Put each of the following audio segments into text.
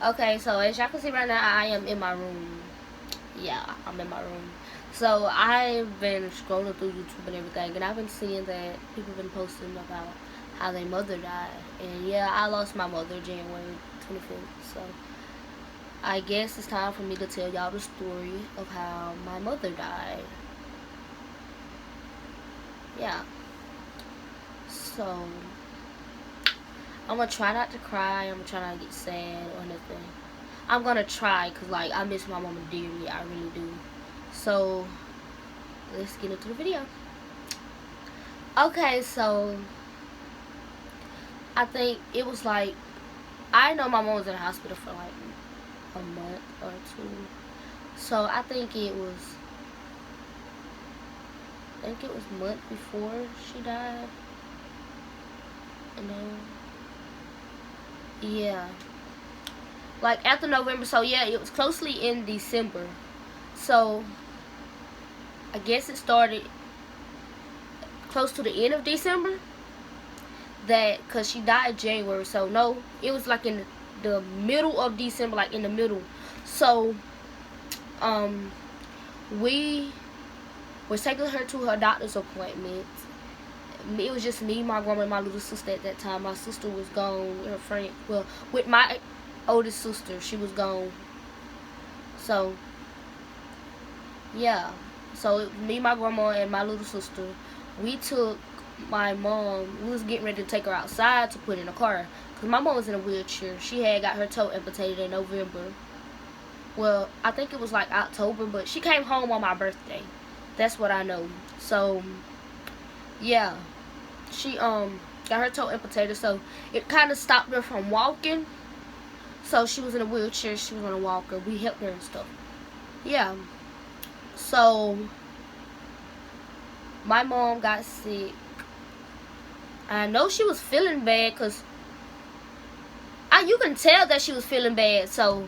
Okay, so as y'all can see right now, I am in my room. Yeah, I'm in my room. So I've been scrolling through YouTube and everything, and I've been seeing that people been posting about how their mother died. And yeah, I lost my mother January 25th. So I guess it's time for me to tell y'all the story of how my mother died. Yeah. So I'm gonna try not to cry. I'm gonna try not to get sad or nothing. I'm gonna try, cause like I miss my mama dearly. I really do. So let's get into the video. Okay, so I think it was like, I know my mom was in the hospital for like a month or two. So I think it was a month before she died. And then yeah. Like after November, so yeah, it was closely in December. So I guess it started close to the end of December. That, cause she died January, so no, it was like in the middle of December, like in the middle. So we were taking her to her doctor's appointment. It was just me, my grandma, and my little sister at that time. My sister was gone with her friend. Well, with my oldest sister, she was gone. So yeah, so me, my grandma, and my little sister, we took my mom. We was getting ready to take her outside to put in a car, because my mom was in a wheelchair. She had got her toe amputated in November. Well, I think it was like October, but she came home on my birthday. That's what I know. So yeah, she got her toe amputated, so it kind of stopped her from walking. So she was in a wheelchair. She was on a walker. We helped her and stuff. Yeah. So my mom got sick. I know she was feeling bad, because you can tell that she was feeling bad. So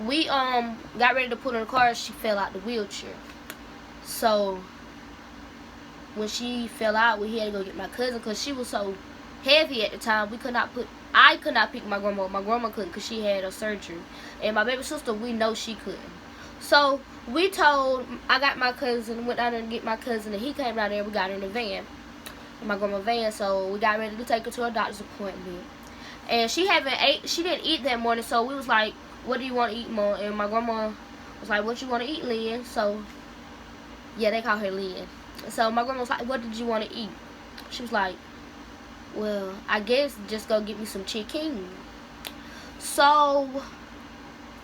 we got ready to put her in the car. She fell out the wheelchair. So when she fell out, we had to go get my cousin, because she was so heavy at the time. I could not pick my grandma. My grandma couldn't, because she had a surgery. And my baby sister, we know she couldn't. So I got my cousin, went down there to get my cousin, and he came down there. We got her in the van, in my grandma's van. So we got ready to take her to her doctor's appointment. And she didn't eat that morning. So we was like, what do you want to eat, Mom? And my grandma was like, what you want to eat, Lynn? So yeah, they call her Lynn. So my grandma was like, what did you want to eat? She was like, well, I guess just go get me some chicken. So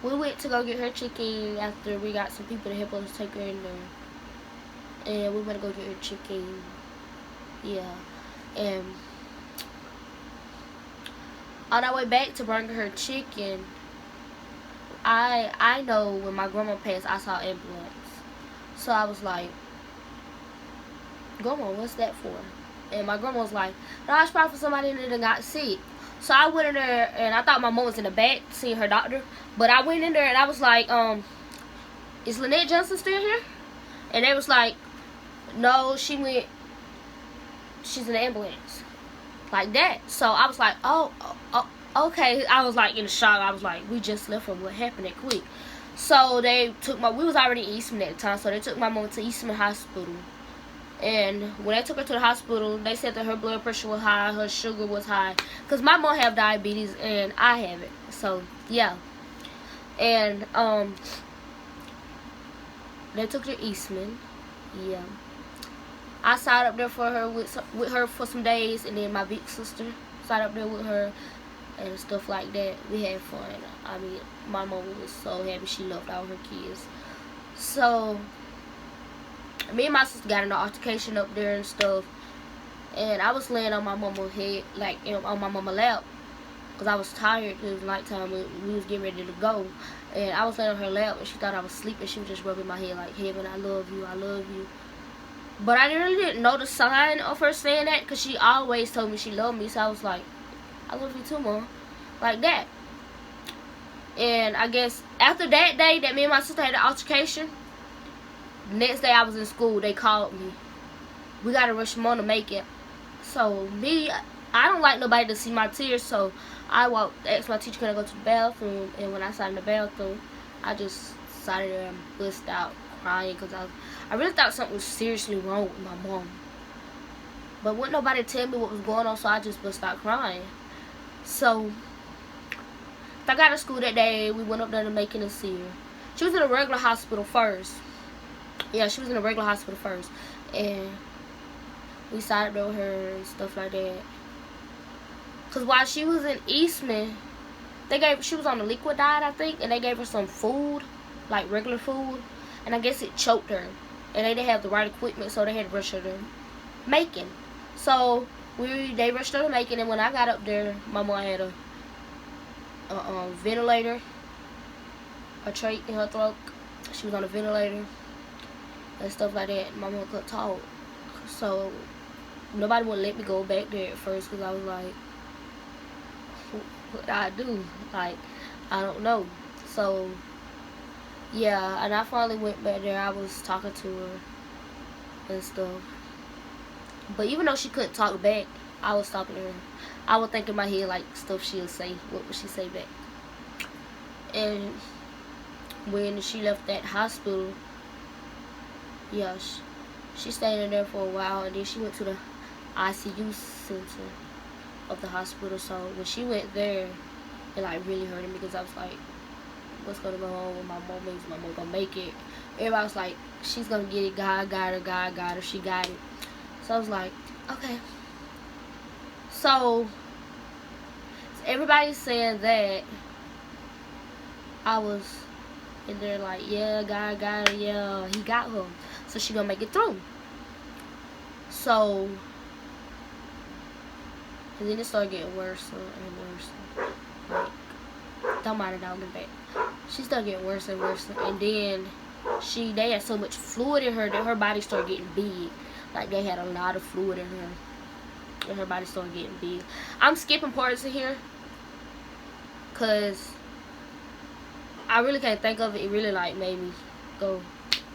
we went to go get her chicken after we got some people to help us take her in there. And we went to go get her chicken. Yeah. And on our way back to bring her chicken, I know when my grandma passed, I saw ambulance. So I was like, Grandma, what's that for? And my grandma was like, no, it's probably for somebody that got sick. So I went in there, and I thought my mom was in the back seeing her doctor. But I went in there, and I was like, is Lynette Johnson still here? And they was like, no, she's in the ambulance. Like that. So I was like, oh, okay. I was like in shock. I was like, we just left her. What happened that quick? So they took we was already in Eastman at the time, so they took my mom to Eastman Hospital. And when they took her to the hospital, they said that her blood pressure was high, her sugar was high. Because my mom have diabetes and I have it. So, yeah. And, they took her to Eastman. Yeah. I sat up there for her with her for some days. And then my big sister sat up there with her and stuff like that. We had fun. I mean, my mom was so happy she loved all her kids. So me and my sister got in an altercation up there and stuff, and I was laying on my mama's head, like on my mama's lap, because I was tired. It was nighttime. We was getting ready to go, and I was laying on her lap, and she thought I was sleeping. She was just rubbing my head like, Heaven, I love you, I love you. But I really didn't know the sign of her saying that, because she always told me she loved me. So I was like, I love you too, Mom, like that. And I guess after that day that me and my sister had an altercation, the next day I was in school, they called me. We got to rush Shimon to make it. So me, I don't like nobody to see my tears, so I asked my teacher, can I go to the bathroom? And when I sat in the bathroom, I just sat there and bust out crying because I really thought something was seriously wrong with my mom. But wouldn't nobody tell me what was going on, so I just bust out crying. So I got to school that day. We went up there to Macon and see her. She was in a regular hospital first. Yeah, she was in a regular hospital first. And we sat there with her and stuff like that. Because while she was in Eastman, she was on the liquid diet, I think, and they gave her some food, like regular food, and I guess it choked her. And they didn't have the right equipment, so they had to rush her to Macon. So they rushed her to Macon, and when I got up there, my mom had a ventilator, a trach in her throat. She was on a ventilator and stuff like that. My mom couldn't talk, so nobody would let me go back there at first because I was like, what I do? Like, I don't know. So yeah, and I finally went back there. I was talking to her and stuff, but even though she couldn't talk back, I was talking to her. I would think in my head like stuff she'll say. What would she say back? And when she left that hospital, yeah, she stayed in there for a while, and then she went to the ICU center of the hospital. So when she went there, it like really hurted me because I was like, what's gonna go on with my mom? Is my mom gonna make it? Everybody was like, she's gonna get it. God got her. God got her. She got it. So I was like, okay. So everybody's saying that I was in there like, yeah, God got her. Yeah, he got her. So she gonna make it through. So and then it started getting worse and worse. Like, don't mind it, I'll get back. She started getting worse and worse, and then they had so much fluid in her that her body started getting big. Like they had a lot of fluid in her, and her body started getting big. I'm skipping parts of here, cause I really can't think of it. It really like made me go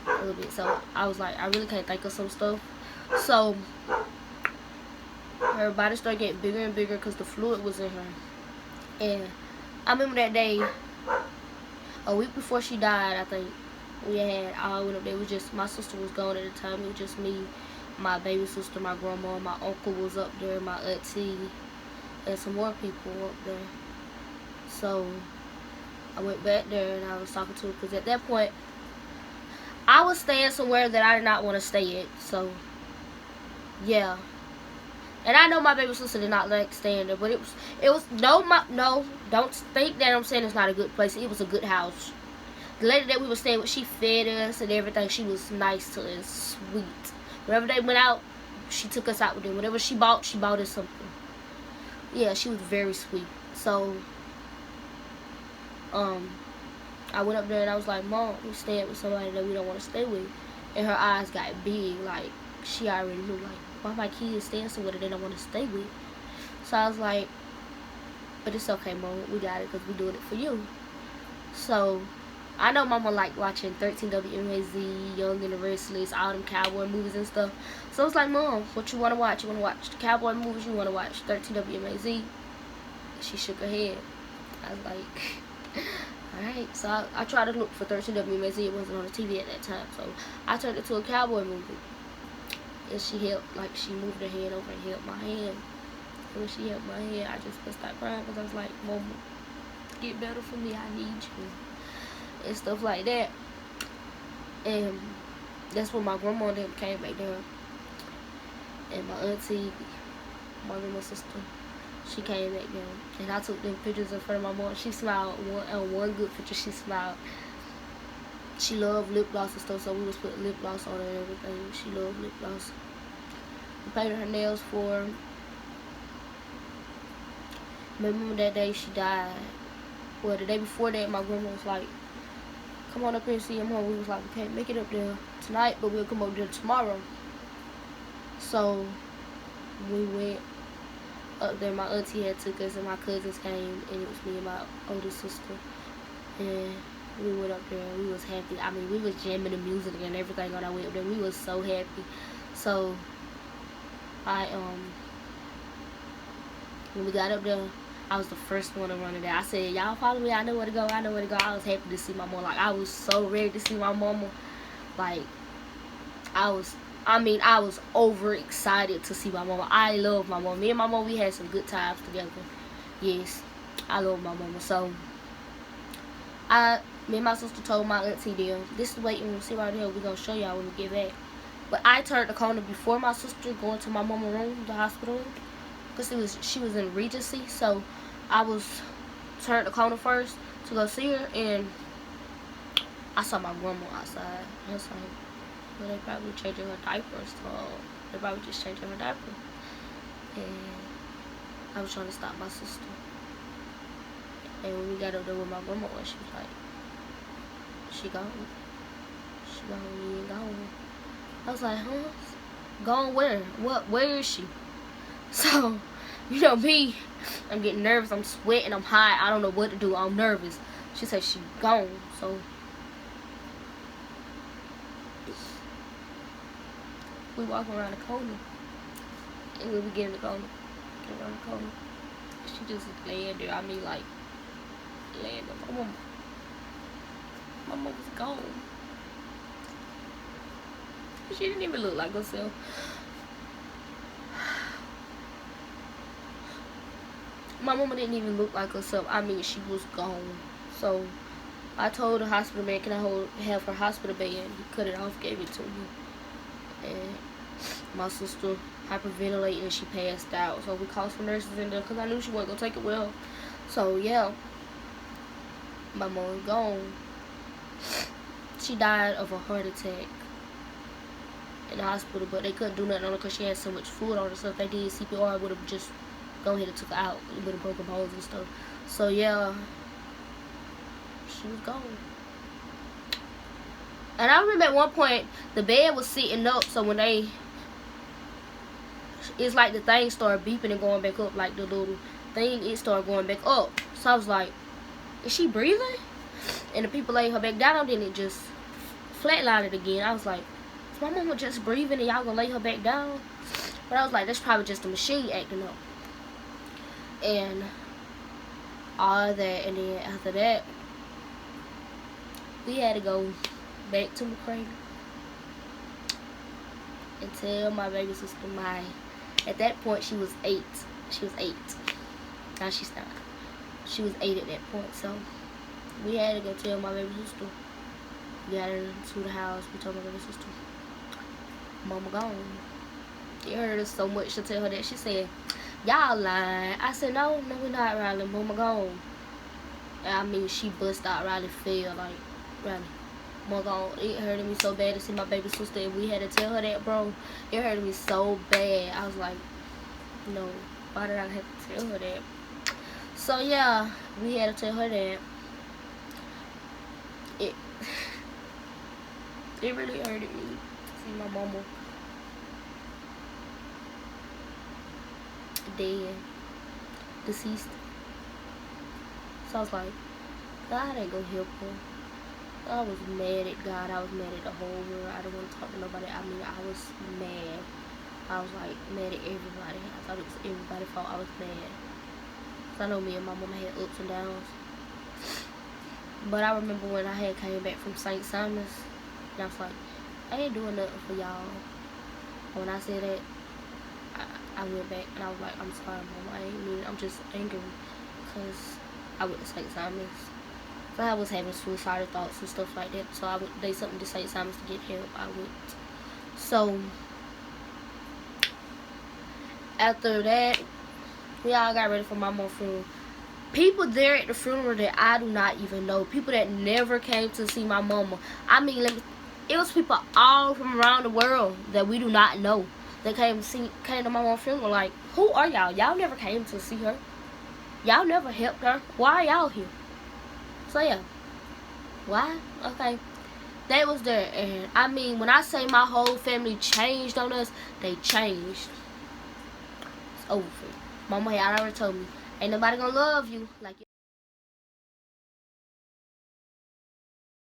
a little bit. So I was like, I really can't think of some stuff. So her body started getting bigger and bigger because the fluid was in her. And I remember that day, a week before she died, I think, we had all went up there. It was just, my sister was gone at the time. It was just me, my baby sister, my grandma, my uncle was up there, my auntie, and some more people up there. So I went back there and I was talking to her because at that point, I was staying somewhere that I did not want to stay at. So yeah. And I know my baby sister did not like staying there, but it was no, don't think that I'm saying it's not a good place. It was a good house. The lady that we were staying with, she fed us and everything. She was nice to us, sweet. Whenever they went out, she took us out with them. Whatever she bought us something. Yeah, she was very sweet. So, I went up there and I was like, Mom, we staying with somebody that we don't want to stay with. And her eyes got big, like she already knew, like, why my kids staying somewhere that they don't want to stay with. So I was like, but it's okay, Mom, we got it because we doing it for you. So I know Mama like watching 13 WMAZ, Young and the Restless, all them cowboy movies and stuff. So I was like, Mom, what you want to watch? You want to watch the cowboy movies? You want to watch 13 WMAZ? She shook her head. I was like, alright. So I tried to look for 13 WMAZ. It wasn't on the TV at that time. So I turned it to a cowboy movie. And she held, like, she moved her hand over and held my hand. And when she held my hand, I just started crying because I was like, Mama, get better for me. I need you. And stuff like that. And that's when my grandma and them came back there. And my auntie, my grandma's sister, she came back there. And I took them pictures in front of my mom. She smiled. One good picture, she smiled. She loved lip gloss and stuff, so we was putting lip gloss on her and everything. She loved lip gloss. We painted her nails for her. Remember that day she died. Well, the day before that, my grandma was like, come on up here and see your mom. We was like, we can't make it up there tonight, but we'll come up there tomorrow. So we went up there. My auntie had took us and my cousins came, and it was me and my older sister. And we went up there and we was happy. I mean, we was jamming the music and everything on our way up there. We was so happy. So I When we got up there, I was the first one to run in there. I said, y'all follow me, I know where to go, I know where to go. I was happy to see my mom. Like, I was so ready to see my mama. Like, I was overexcited to see my mama. I love my mama. Me and my mama, we had some good times together. Yes, I love my mama. So, me and my sister told my auntie them, this is waiting, see right here, we're going to show y'all when we get back. But I turned the corner before my sister going to my mama's room, the hospital room. Because she was in Regency. So, I turned the corner first to go see her. And I saw my grandma outside. I was like, well, they probably changing her diaper. So, they probably just changing her diaper. And I was trying to stop my sister. And when we got up there with my grandma, she was like, she gone. She gone, we ain't gone. I was like, huh? Gone where? Where is she? So, you know me, I'm getting nervous, I'm sweating, I'm hot, I don't know what to do, I'm nervous. She said she gone, so we walk around the corner. And when we get in the corner, she just laying there. I mean, like, laying there. My mom was gone. She didn't even look like herself. My mama didn't even look like herself. I mean, she was gone. So, I told the hospital man, can I have her hospital bed? And he cut it off, gave it to me. And my sister hyperventilated and she passed out. So, we called some nurses in there because I knew she wasn't going to take it well. So, yeah. My mom was gone. She died of a heart attack in the hospital, but they couldn't do nothing on her because she had so much fluid on her. So if they did CPR, it would have just gone ahead and took her out. It would have broken bones and stuff. So yeah, she was gone. And I remember at one point the bed was sitting up, so when it's like the thing started beeping and going back up, like the little thing, it started going back up. So I was like, is she breathing? And the people laid her back down, then it just flatlined it again. I was like, is my mama just breathing and y'all gonna lay her back down? But I was like, that's probably just the machine acting up. And all that, and then after that, we had to go back to McCray and tell my baby sister, at that point she was 8. She was 8. Now she's 9. She was 8 at that point, so we had to go tell my baby sister. We got her to the house. We told my baby sister, Mama gone. It hurt us so much to tell her that. She said, y'all lying. I said, no, we're not, Riley. Mama gone. And I mean, she bust out. Riley fell. Like, Riley, Mama gone. It hurted me so bad to see my baby sister. And we had to tell her that, bro. It hurted me so bad. I was like, no, why did I have to tell her that? So, yeah, we had to tell her that. It really hurted me to see my mama dead, deceased. So I was like, God ain't gonna help her. I was mad at God. I was mad at the whole world. I didn't want to talk to nobody. I mean, I was mad. I was like mad at everybody. I thought it was everybody's fault. I was mad. I know me and my mama had ups and downs. But I remember when I had came back from St. Simon's, and I was like, I ain't doing nothing for y'all. When I said that, I went back and I was like, I'm sorry, Mama. I ain't mean, I'm just angry because I went to St. Simon's. So I was having suicidal thoughts and stuff like that. So they sent me to St. Simon's to get help. I went. So after that, we all got ready for my mom's funeral. People there at the funeral that I do not even know. People that never came to see my mama. I mean, it was people all from around the world that we do not know that came to my mom's funeral. Like, who are y'all? Y'all never came to see her. Y'all never helped her. Why are y'all here? So yeah. Why? Okay. They was there, and I mean, when I say my whole family changed on us, they changed. It's over. Mama had already told me, ain't nobody gonna love you like